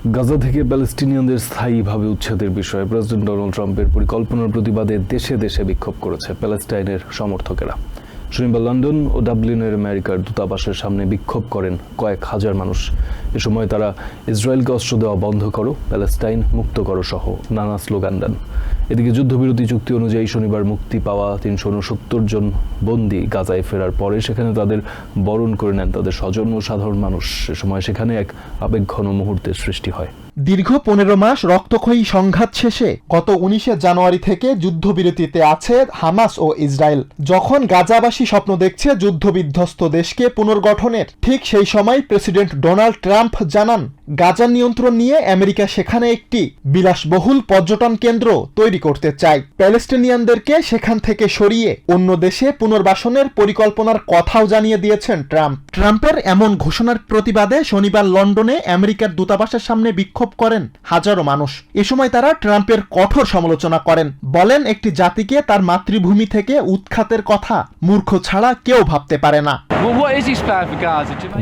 গাজা থেকে প্যালেস্টিনিয়ানদের স্থায়ীভাবে উচ্ছেদের বিষয়ে প্রেসিডেন্ট ডোনাল্ড ট্রাম্পের পরিকল্পনার প্রতিবাদে দেশে দেশে বিক্ষোভ করেছে প্যালেস্টাইনের সমর্থকেরা। শনিবার লন্ডন ও ডাবলিনের আমেরিকার দূতাবাসের সামনে বিক্ষোভ করেন কয়েক হাজার মানুষ। এ সময় তারা ইসরায়েলকে অস্ত্র দেওয়া বন্ধ করো, প্যালেস্টাইন মুক্ত করো সহ নানা স্লোগান দেন। এদিকে যুদ্ধবিরতি চুক্তি অনুযায়ী শনিবার মুক্তি পাওয়া ৩৬৯ জন বন্দী গাজায় ফেরার পরে সেখানে তাদের বরণ করে নেন তাদের স্বজন ও সাধারণ মানুষ। এ সময় সেখানে এক আবেগঘন মুহূর্তের সৃষ্টি হয়। দীর্ঘ ১৫ মাস রক্তক্ষয়ী সংঘাত শেষে গত ১৯ জানুয়ারি থেকে যুদ্ধবিরতিতে আছে হামাস ও ইসরায়েল। যখন গাজাবাসী স্বপ্ন দেখছে যুদ্ধবিধ্বস্ত দেশকে পুনর্গঠনের, ঠিক সেই সময় প্রেসিডেন্ট ডোনাল্ড ট্রাম্প জানান গাজা নিয়ন্ত্রণ নিয়ে আমেরিকা সেখানে একটি বিলাসবহুল পর্যটন কেন্দ্র তৈরি করতে চায়। প্যালেস্টিনিয়ানদেরকে সেখান থেকে সরিয়ে অন্য দেশে পুনর্বাসনের পরিকল্পনার কথাও জানিয়ে দিয়েছেন ট্রাম্প। ট্রাম্পের এমন ঘোষণার প্রতিবাদে শনিবার লন্ডনে আমেরিকার দূতাবাসের সামনে বিক্ষোভ করেন হাজারো মানুষ। এ সময় তারা ট্রাম্পের কঠোর সমালোচনা করেন, বলেন একটি জাতিকে তার মাতৃভূমি থেকে উৎখাতের কথা মূর্খ ছাড়া কেউ ভাবতে পারে না।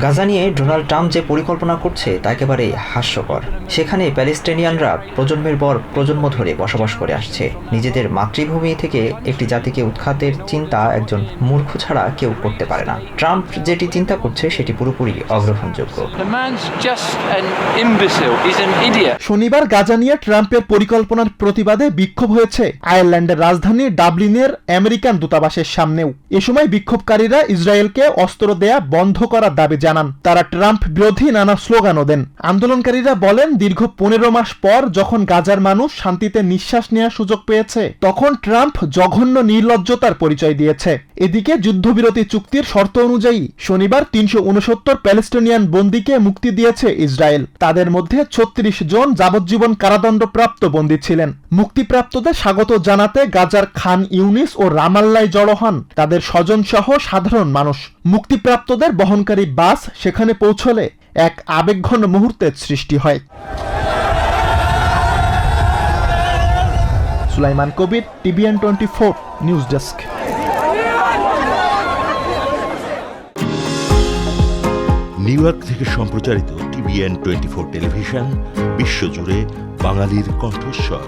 গাজা নিয়ে ডোনাল্ড ট্রাম্প যে পরিকল্পনা করছে তা একেবারে হাস্যকর। সেখানে প্যালেস্টাইনিয়ানরা প্রজন্মের পর প্রজন্ম ধরে বসবাস করে আসছে। নিজেদের মাতৃভূমি থেকে একটি জাতিকে উৎখাতের চিন্তা একজন মূর্খ ছাড়া কেউ করতে পারে না। ট্রাম্প যেটি চিন্তা করছে সেটি পুরোপুরি অগ্রহণযোগ্য। শনিবার গাজা নিয়ে ট্রাম্পের পরিকল্পনার প্রতিবাদে বিক্ষোভ হয়েছে আয়ারল্যান্ডের রাজধানী ডাবলিনের আমেরিকান দূতাবাসের সামনেও। এ সময় বিক্ষোভকারীরা ইসরায়েলকে অস্ত্র দেয়া বন্ধ করার দাবি জানান। তারা ট্রাম্প বিরোধী নানা স্লোগানও দেন। আন্দোলনকারীরা বলেন দীর্ঘ ১৫ মাস পর যখন গাজার মানুষ শান্তিতে নিঃশ্বাস নেওয়ার সুযোগ পেয়েছে, তখন ট্রাম্প জঘন্য নির্লজ্জতার পরিচয় দিয়েছে। এদিকে যুদ্ধবিরতি চুক্তির শর্ত অনুযায়ী শনিবার ৩৬৯ প্যালেস্টিনিয়ান বন্দীকে মুক্তি দিয়েছে ইসরায়েল। তাদের মধ্যে ৩৬ জন যাবজ্জীবন কারাদণ্ডপ্রাপ্ত বন্দী ছিলেন। মুক্তিপ্রাপ্তদের স্বাগত জানাতে গাজার খান ইউনিস ও রামাল্লায় জড়ো হন তাদের স্বজন সহ সাধারণ মানুষ। মুক্তিপ্রাপ্তদের বহনকারী বাস সেখানে পৌঁছলে এক আবেগঘন মুহূর্তের সৃষ্টি হয়। সুলাইমান কবির, TVN 24 news desk. New York থেকে সম্প্রচারিত TVN 24 টেলিভিশন বিশ্বজুড়ে বাঙালির কণ্ঠস্বর।